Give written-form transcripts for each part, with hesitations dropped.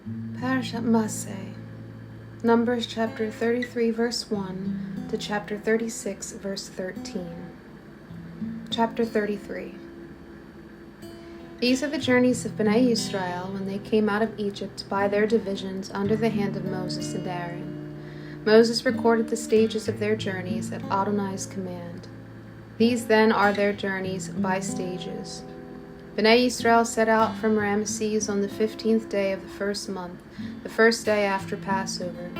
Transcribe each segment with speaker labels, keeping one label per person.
Speaker 1: Parashat Masei, Numbers chapter 33 verse 1 to chapter 36 verse 13. Chapter 33. These are the journeys of Bnei Yisrael when they came out of Egypt by their divisions under the hand of Moses and Aaron. Moses recorded the stages of their journeys at Adonai's command. These then are their journeys by stages. Bnei Yisrael set out from Masei on the 15th day of the first month, the first day after Passover.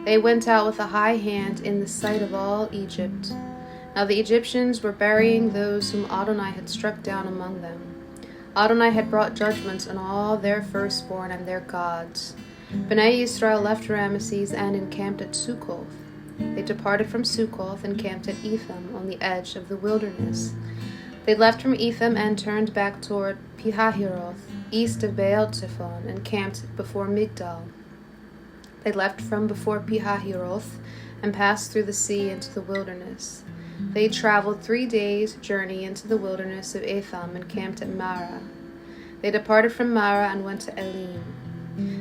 Speaker 1: They went out with a high hand in the sight of all Egypt. Now the Egyptians were burying those whom Adonai had struck down among them. Adonai had brought judgments on all their firstborn and their gods. Bnei Yisrael left Masei and encamped at Sukkoth. They departed from Sukkoth and camped at Etham on the edge of the wilderness. They left from Etham and turned back toward Pihahiroth, east of Baal Zephon, and camped before Migdal. They left from before Pihahiroth and passed through the sea into the wilderness. They traveled 3 days' journey into the wilderness of Etham and camped at Marah. They departed from Marah and went to Elim.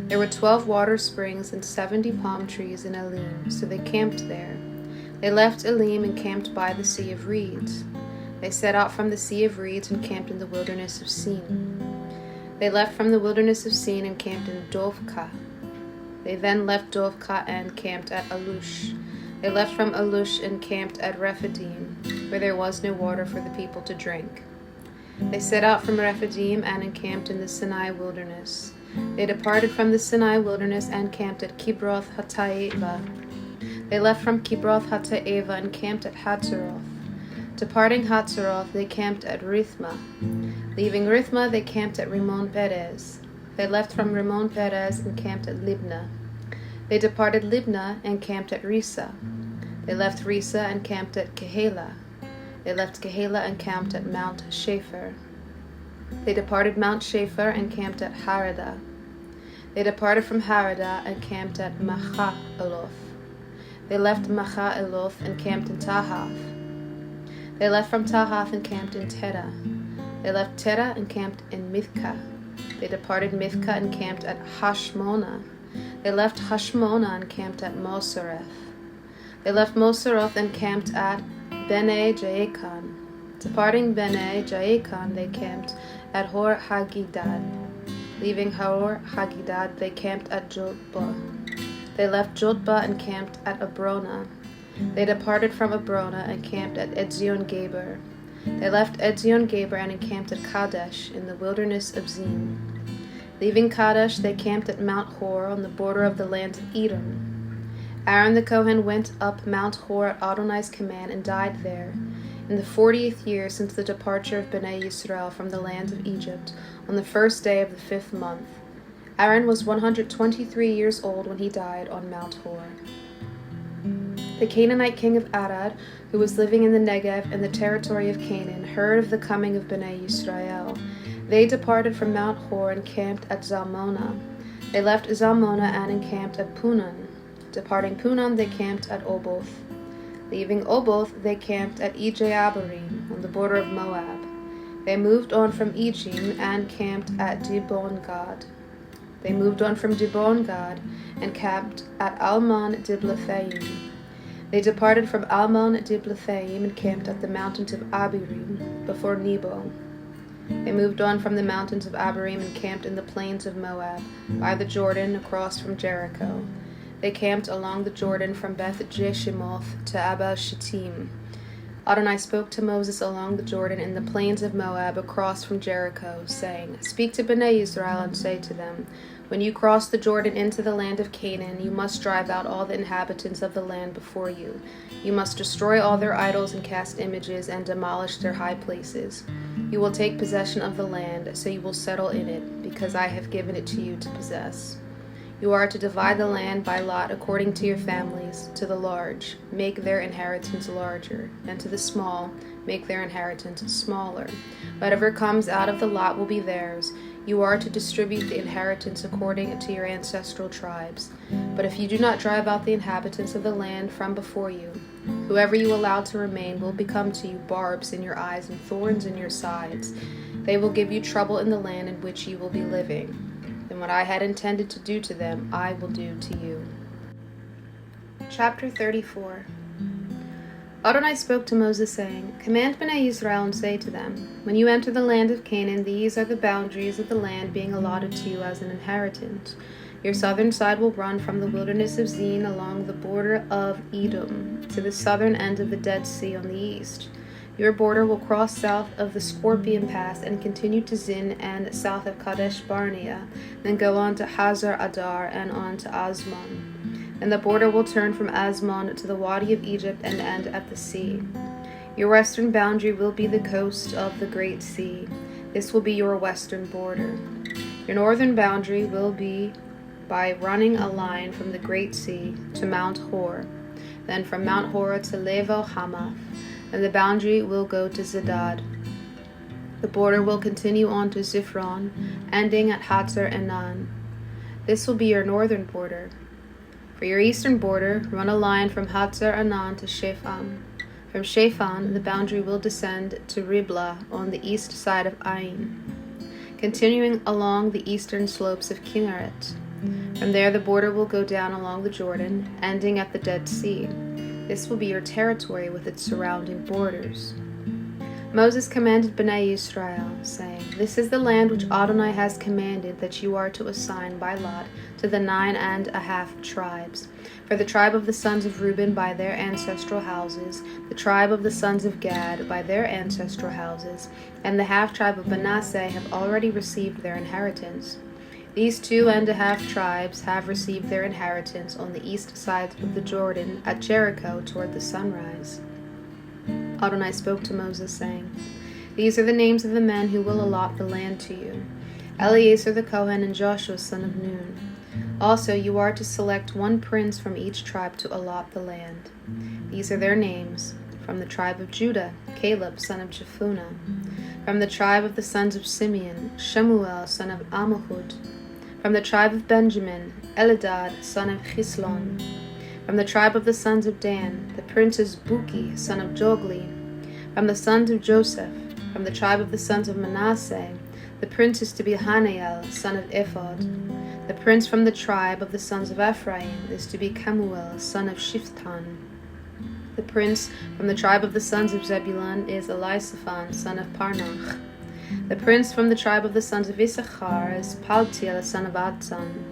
Speaker 1: There were 12 water springs and 70 palm trees in Elim, so they camped there. They left Elim and camped by the Sea of Reeds. They set out from the Sea of Reeds and camped in the wilderness of Sin. They left from the wilderness of Sin and camped in Dovka. They then left Dovka and camped at Alush. They left from Alush and camped at Rephidim, where there was no water for the people to drink. They set out from Rephidim and encamped in the Sinai wilderness. They departed from the Sinai wilderness and camped at Kibroth Hattaeva. They left from Kibroth Hattaeva and camped at Hatzeroth. Departing Hatzeroth, they camped at Rithma. Leaving Rithma, they camped at Rimon Perez. They left from Rimon Perez and camped at Libnah. They departed Libnah and camped at Risa. They left Risa and camped at Kehelah. They left Kehelah and camped at Mount Shapher. They departed Mount Shapher and camped at Haradah. They departed from Haradah and camped at Macha-Eloth. They left Macha-Eloth and camped in Tahath. They left from Tahath and camped in Terah. They left Terah and camped in Mithka. They departed Mithka and camped at Hashmona. They left Hashmona and camped at Mosereth. They left Mosereth and camped at Bene Jaakan. Departing Bene Jaakan, they camped at Hor Haggidgad. Leaving Hor Haggidgad, they camped at Jotbah. They left Jotbah and camped at Abrona. They departed from Abrona and camped at Ezion-Geber. They left Ezion-Geber and encamped at Kadesh in the wilderness of Zin. Leaving Kadesh, they camped at Mount Hor on the border of the land of Edom. Aaron the Kohen went up Mount Hor at Adonai's command and died there, in the 40th year since the departure of Bnei Yisrael from the land of Egypt, on the first day of the 5th month. Aaron was 123 years old when he died on Mount Hor. The Canaanite king of Arad, who was living in the Negev and the territory of Canaan, heard of the coming of Bnei Yisrael. They departed from Mount Hor and camped at Zalmonah. They left Zalmonah and encamped at Punon. Departing Punon, they camped at Oboth. Leaving Oboth, they camped at Ijeabarim, on the border of Moab. They moved on from Ejim and camped at Dibon-Gad. They moved on from Dibon-Gad and camped at Almon-Diblathaim. They departed from Almon-Diblathaim and camped at the mountains of Abirim, before Nebo. They moved on from the mountains of Abirim and camped in the plains of Moab, by the Jordan, across from Jericho. They camped along the Jordan from Beth-Jeshimoth to Abel-Shittim. Adonai spoke to Moses along the Jordan in the plains of Moab, across from Jericho, saying, "Speak to Bnei Israel and say to them, when you cross the Jordan into the land of Canaan, you must drive out all the inhabitants of the land before you. You must destroy all their idols and cast images and demolish their high places. You will take possession of the land, so you will settle in it, because I have given it to you to possess. You are to divide the land by lot according to your families. To the large, make their inheritance larger, and to the small, make their inheritance smaller. Whatever comes out of the lot will be theirs. You are to distribute the inheritance according to your ancestral tribes. But if you do not drive out the inhabitants of the land from before you, whoever you allow to remain will become to you barbs in your eyes and thorns in your sides. They will give you trouble in the land in which you will be living. then what I had intended to do to them, I will do to you. Chapter 34. Adonai spoke to Moses, saying, Command Bnei Israel and say to them, When you enter the land of Canaan, these are the boundaries of the land being allotted to you as an inheritance. Your southern side will run from the wilderness of Zin along the border of Edom to the southern end of the Dead Sea on the east. Your border will cross south of the Scorpion Pass and continue to Zin and south of Kadesh Barnea, then go on to Hazar Adar and on to Azmon. And the border will turn from Azmon to the Wadi of Egypt and end at the sea. Your western boundary will be the coast of the Great Sea. This will be your western border. Your northern boundary will be by running a line from the Great Sea to Mount Hor, then from Mount Hor to Levo Hamath, and the boundary will go to Zedad. The border will continue on to Ziphron, ending at Hatzar Enan. This will be your northern border. For your eastern border, run a line from Hatzar Enan to Shepham. From Shepham, the boundary will descend to Riblah on the east side of Ain, continuing along the eastern slopes of Kinneret. From there, the border will go down along the Jordan, ending at the Dead Sea. This will be your territory with its surrounding borders. Moses commanded Bnei Israel, saying, This is the land which Adonai has commanded that you are to assign by lot to the 9.5 tribes. For the tribe of the sons of Reuben by their ancestral houses, the tribe of the sons of Gad by their ancestral houses, and the half-tribe of Manasseh have already received their inheritance. These 2.5 tribes have received their inheritance on the east side of the Jordan at Jericho toward the sunrise. Adonai spoke to Moses, saying, These are the names of the men who will allot the land to you: Eleazar the Kohen and Joshua son of Nun. Also you are to select one prince from each tribe to allot the land. These are their names: from the tribe of Judah, Caleb son of Jephunneh; from the tribe of the sons of Simeon, Shemuel son of Ammihud; from the tribe of Benjamin, Elidad son of Chislon; from the tribe of the sons of Dan, the princes Buki son of Jogli; from the sons of Joseph; from the tribe of the sons of Manasseh, the prince is to be Hanael son of Ephod; the prince from the tribe of the sons of Ephraim is to be Kemuel son of Shiftan; the prince from the tribe of the sons of Zebulun is Elisaphan son of Parnach; the prince from the tribe of the sons of Issachar is Paltiel son of Atzan;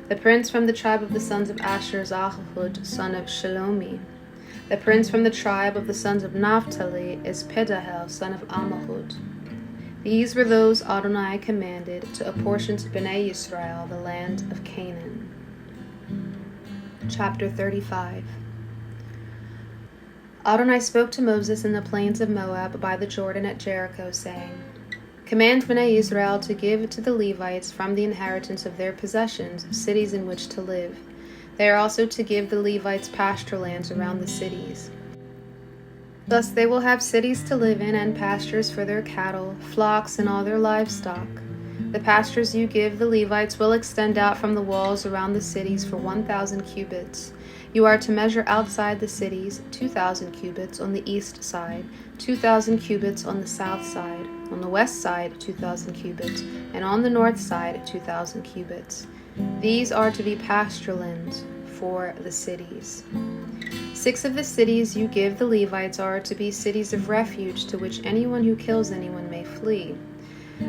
Speaker 1: the prince from the tribe of the sons of Asher is Ahihud son of Shelomi; the prince from the tribe of the sons of Naphtali is Pedahel son of Ammihud. These were those Adonai commanded to apportion to Bnei Israel the land of Canaan. Chapter 35. Adonai spoke to Moses in the plains of Moab by the Jordan at Jericho, saying, Command Bnei Israel to give to the Levites from the inheritance of their possessions cities in which to live. They are also to give the Levites pasture lands around the cities. Thus they will have cities to live in and pastures for their cattle, flocks, and all their livestock. The pastures you give the Levites will extend out from the walls around the cities for 1,000 cubits. You are to measure outside the cities 2,000 cubits on the east side, 2,000 cubits on the south side, on the west side 2,000 cubits, and on the north side 2,000 cubits. These are to be pasture lands for the cities. 6 of the cities you give the Levites are to be cities of refuge to which anyone who kills anyone may flee.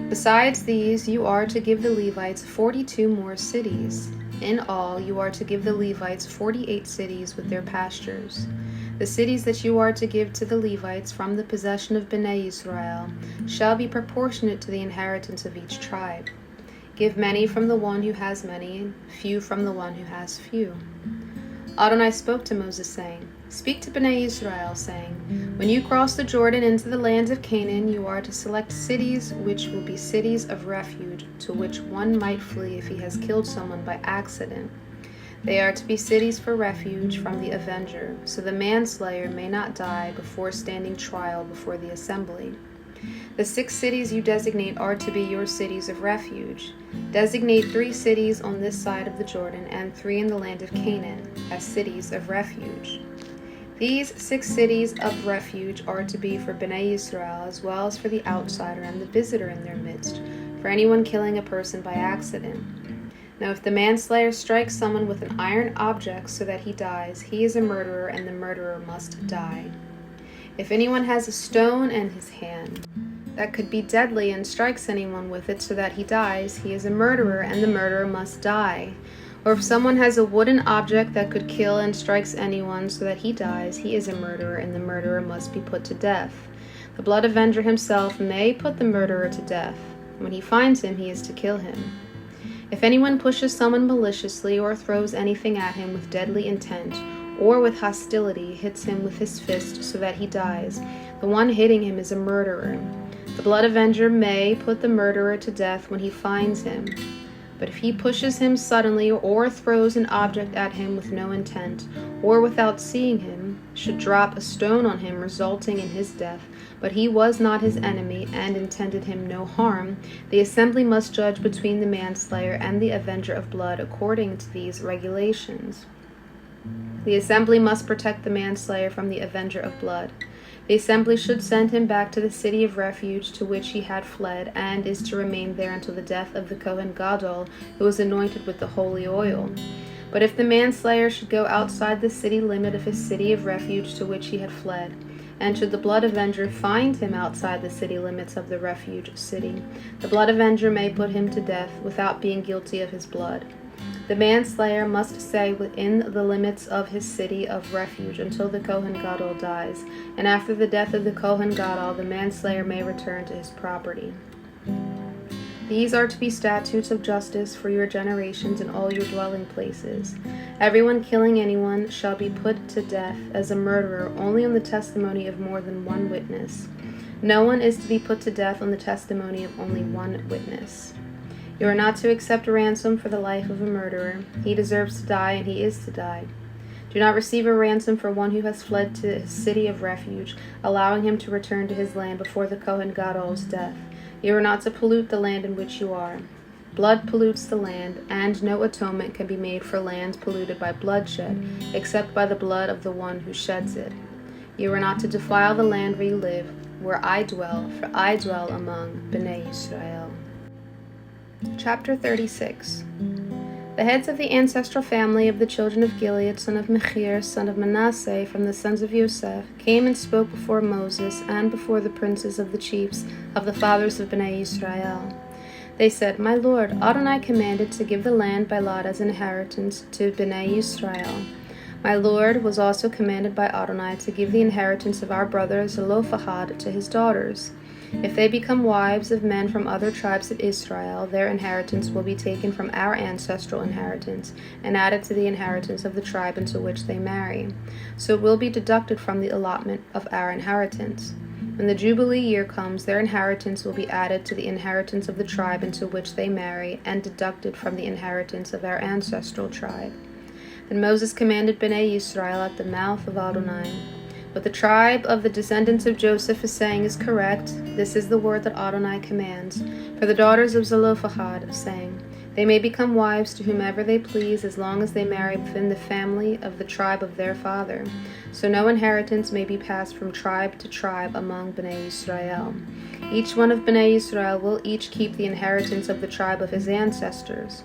Speaker 1: Besides these, you are to give the Levites 42 more cities. In all, you are to give the Levites 48 cities with their pastures. The cities that you are to give to the Levites from the possession of Bnei Israel shall be proportionate to the inheritance of each tribe. Give many from the one who has many, and few from the one who has few. Adonai spoke to Moses, saying, Speak to Bnei Israel, saying, When you cross the Jordan into the land of Canaan, you are to select cities which will be cities of refuge, to which one might flee if he has killed someone by accident. They are to be cities for refuge from the avenger, so the manslayer may not die before standing trial before the assembly. The 6 cities you designate are to be your cities of refuge. Designate 3 cities on this side of the Jordan and 3 in the land of Canaan as cities of refuge. These 6 cities of refuge are to be for Bnei Israel as well as for the outsider and the visitor in their midst, for anyone killing a person by accident. Now if the manslayer strikes someone with an iron object so that he dies, he is a murderer, and the murderer must die. If anyone has a stone in his hand that could be deadly and strikes anyone with it so that he dies, he is a murderer, and the murderer must die. Or if someone has a wooden object that could kill and strikes anyone so that he dies, he is a murderer, and the murderer must be put to death. The blood avenger himself may put the murderer to death. When he finds him, he is to kill him. If anyone pushes someone maliciously or throws anything at him with deadly intent, or with hostility hits him with his fist so that he dies, the one hitting him is a murderer. The blood avenger may put the murderer to death when he finds him. But if he pushes him suddenly or throws an object at him with no intent, or without seeing him, should drop a stone on him resulting in his death, but he was not his enemy and intended him no harm, the assembly must judge between the manslayer and the avenger of blood according to these regulations. The assembly must protect the manslayer from the avenger of blood. The assembly should send him back to the city of refuge to which he had fled, and is to remain there until the death of the Kohen Gadol, who was anointed with the holy oil. But if the manslayer should go outside the city limit of his city of refuge to which he had fled, and should the blood avenger find him outside the city limits of the refuge city, the blood avenger may put him to death without being guilty of his blood. The manslayer must stay within the limits of his city of refuge until the Kohen Gadol dies, and after the death of the Kohen Gadol, the manslayer may return to his property. These are to be statutes of justice for your generations in all your dwelling places. Everyone killing anyone shall be put to death as a murderer only on the testimony of more than one witness. No one is to be put to death on the testimony of only one witness. You are not to accept ransom for the life of a murderer. He deserves to die, and he is to die. Do not receive a ransom for one who has fled to his city of refuge, allowing him to return to his land before the Kohen Gadol's death. You are not to pollute the land in which you are. Blood pollutes the land, and no atonement can be made for lands polluted by bloodshed, except by the blood of the one who sheds it. You are not to defile the land where you live, where I dwell, for I dwell among Bnei Yisrael. Chapter 36. The heads of the ancestral family of the children of Gilead, son of Machir, son of Manasseh, from the sons of Yosef, came and spoke before Moses and before the princes of the chiefs of the fathers of Bnei Yisrael. They said, My lord, Adonai commanded to give the land by lot as inheritance to Bnei Yisrael. My lord was also commanded by Adonai to give the inheritance of our brother Zelophehad to his daughters. If they become wives of men from other tribes of Israel, their inheritance will be taken from our ancestral inheritance and added to the inheritance of the tribe into which they marry. So it will be deducted from the allotment of our inheritance. When the Jubilee year comes, their inheritance will be added to the inheritance of the tribe into which they marry and deducted from the inheritance of our ancestral tribe. Then Moses commanded Bnei Yisrael at the mouth of Adonai. What the tribe of the descendants of Joseph is saying is correct. This is the word that Adonai commands for the daughters of Zelophehad, saying, They may become wives to whomever they please as long as they marry within the family of the tribe of their father. So no inheritance may be passed from tribe to tribe among Bnei Yisrael. Each one of Bnei Yisrael will each keep the inheritance of the tribe of his ancestors.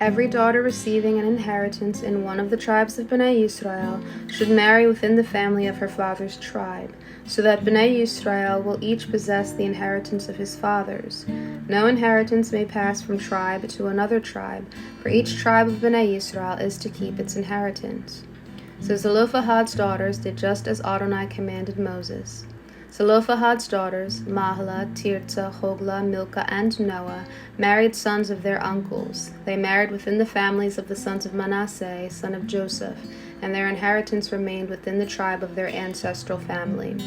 Speaker 1: Every daughter receiving an inheritance in one of the tribes of Bnei Yisrael should marry within the family of her father's tribe, so that Bnei Yisrael will each possess the inheritance of his fathers. No inheritance may pass from tribe to another tribe, for each tribe of Bnei Yisrael is to keep its inheritance. So Zelophehad's daughters did just as Adonai commanded Moses. Zelophehad's daughters, Mahlah, Tirzah, Hoglah, Milcah, and Noah, married sons of their uncles. They married within the families of the sons of Manasseh, son of Joseph, and their inheritance remained within the tribe of their ancestral family.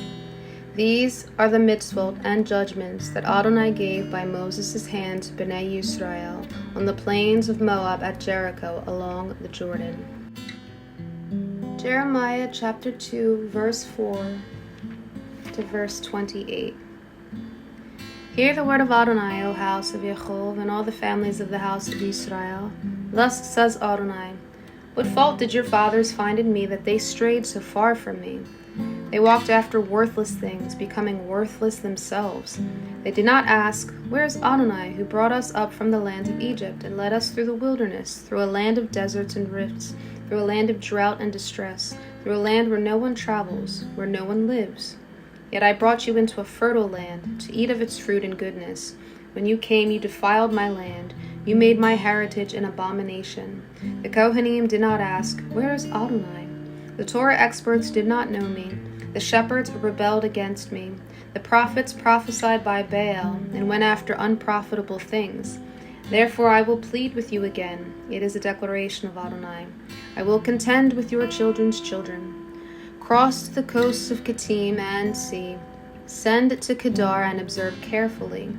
Speaker 1: These are the mitzvot and judgments that Adonai gave by Moses' hand to Bnei Yisrael on the plains of Moab at Jericho along the Jordan. Jeremiah chapter 2, verse 4 to verse 28. Hear the word of Adonai, O house of Yaakov, and all the families of the house of Israel. Thus says Adonai, What fault did your fathers find in me that they strayed so far from me? They walked after worthless things, becoming worthless themselves. They did not ask, "Where is Adonai, who brought us up from the land of Egypt, and led us through the wilderness, through a land of deserts and rifts, through a land of drought and distress, through a land where no one travels, where no one lives? Yet I brought you into a fertile land, to eat of its fruit and goodness. When you came, you defiled my land. You made my heritage an abomination." The Kohanim did not ask, "Where is Adonai?" The Torah experts did not know me. The shepherds rebelled against me. The prophets prophesied by Baal and went after unprofitable things. Therefore I will plead with you again. It is a declaration of Adonai. I will contend with your children's children. Cross to the coasts of Kittim and see. Send to Kedar and observe carefully.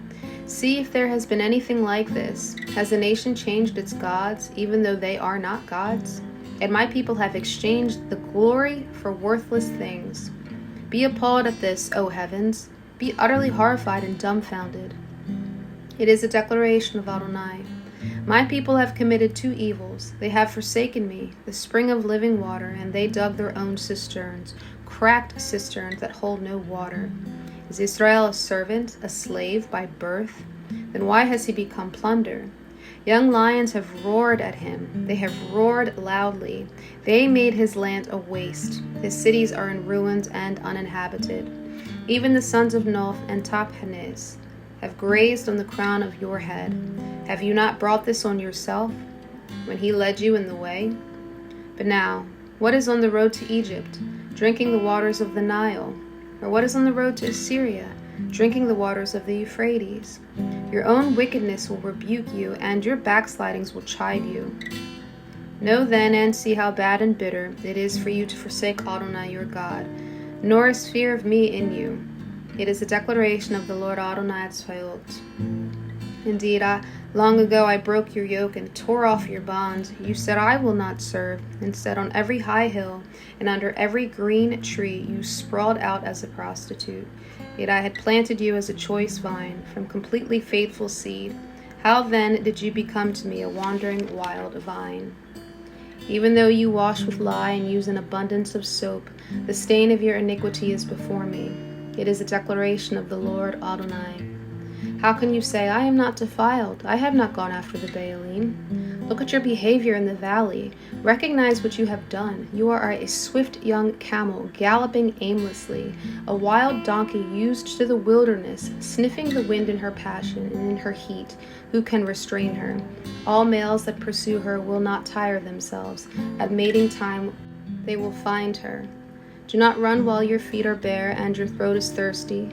Speaker 1: See if there has been anything like this. Has the nation changed its gods, even though they are not gods? And my people have exchanged the glory for worthless things. Be appalled at this, O heavens. Be utterly horrified and dumbfounded. It is a declaration of Adonai. My people have committed two evils. They have forsaken me, the spring of living water, and they dug their own cisterns, cracked cisterns that hold no water. Is Israel a servant, a slave by birth? Then why has he become plunder? Young lions have roared at him. They have roared loudly. They made his land a waste. His cities are in ruins and uninhabited. Even the sons of Noph and Taphanes have grazed on the crown of your head. Have you not brought this on yourself when he led you in the way? But now, what is on the road to Egypt, drinking the waters of the Nile? Or what is on the road to Assyria, drinking the waters of the Euphrates? Your own wickedness will rebuke you, and your backslidings will chide you. Know then and see how bad and bitter it is for you to forsake Adonai your God, nor is fear of me in you. It is a declaration of the Lord Adonai Tzvaot. Indeed, long ago I broke your yoke and tore off your bonds. You said, "I will not serve," and said, "On every high hill and under every green tree you sprawled out as a prostitute." Yet I had planted you as a choice vine, from completely faithful seed. How then did you become to me a wandering wild vine? Even though you wash with lye and use an abundance of soap, the stain of your iniquity is before me. It is a declaration of the Lord Adonai. How can you say, "I am not defiled. I have not gone after the Baalim"? Look at your behavior in the valley. Recognize what you have done. You are a swift young camel, galloping aimlessly, a wild donkey used to the wilderness, sniffing the wind in her passion and in her heat. Who can restrain her? All males that pursue her will not tire themselves. At mating time they will find her. Do not run while your feet are bare and your throat is thirsty.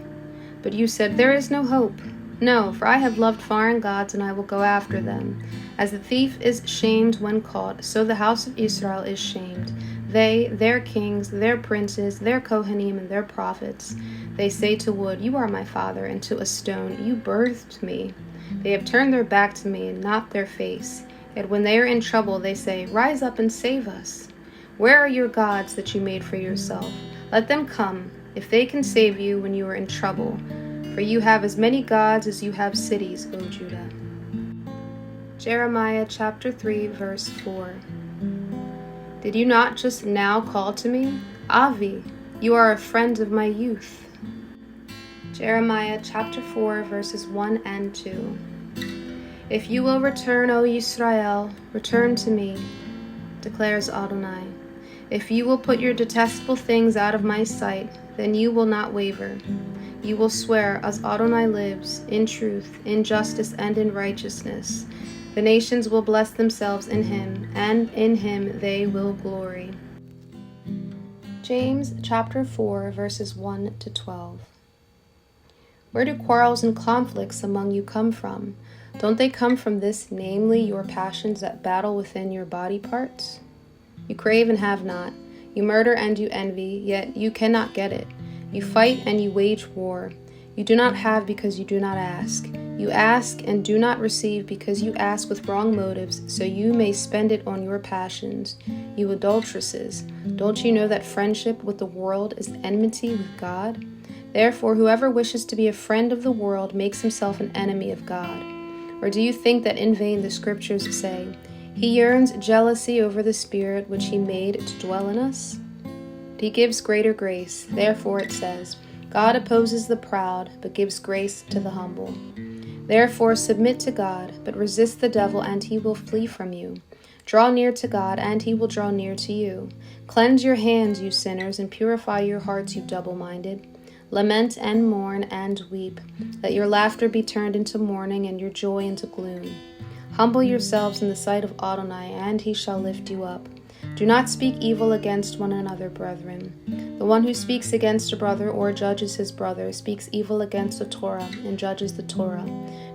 Speaker 1: But you said, "There is no hope." No, for I have loved foreign gods, and I will go after them. As the thief is shamed when caught, so the house of Israel is shamed. They, their kings, their princes, their Kohanim, and their prophets. They say to wood, "You are my father," and to a stone, "You birthed me." They have turned their back to me, and not their face. Yet when they are in trouble, they say, "Rise up and save us." Where are your gods that you made for yourself? Let them come, if they can save you when you are in trouble. For you have as many gods as you have cities, O Judah. Jeremiah chapter 3, verse 4. Did you not just now call to me? Avi, you are a friend of my youth. Jeremiah chapter 4, verses 1 and 2. If you will return, O Yisrael, return to me, declares Adonai. If you will put your detestable things out of my sight, then you will not waver. You will swear, as Adonai lives, in truth, in justice, and in righteousness. The nations will bless themselves in him, and in him they will glory. James chapter 4, verses 1 to 12. Where do quarrels and conflicts among you come from? Don't they come from this, namely, your passions that battle within your body parts? You crave and have not. You murder and you envy, yet you cannot get it. You fight and you wage war. You do not have because you do not ask. You ask and do not receive because you ask with wrong motives, so you may spend it on your passions. You adulteresses, don't you know that friendship with the world is enmity with God? Therefore, whoever wishes to be a friend of the world makes himself an enemy of God. Or do you think that in vain the scriptures say, "He yearns jealousy over the Spirit which he made to dwell in us"? he gives greater grace. Therefore it says, God opposes the proud, but gives grace to the humble. Therefore submit to God, but resist the devil, and he will flee from you. Draw near to God, and he will draw near to you. Cleanse your hands, you sinners, and purify your hearts, you double-minded. Lament and mourn and weep. Let your laughter be turned into mourning, and your joy into gloom. Humble yourselves in the sight of Adonai, and he shall lift you up. Do not speak evil against one another, brethren. The one who speaks against a brother or judges his brother speaks evil against the Torah and judges the Torah.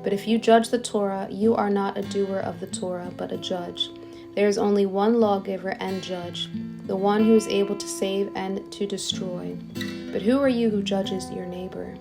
Speaker 1: But if you judge the Torah, you are not a doer of the Torah, but a judge. There is only one lawgiver and judge, the one who is able to save and to destroy. But who are you who judges your neighbor?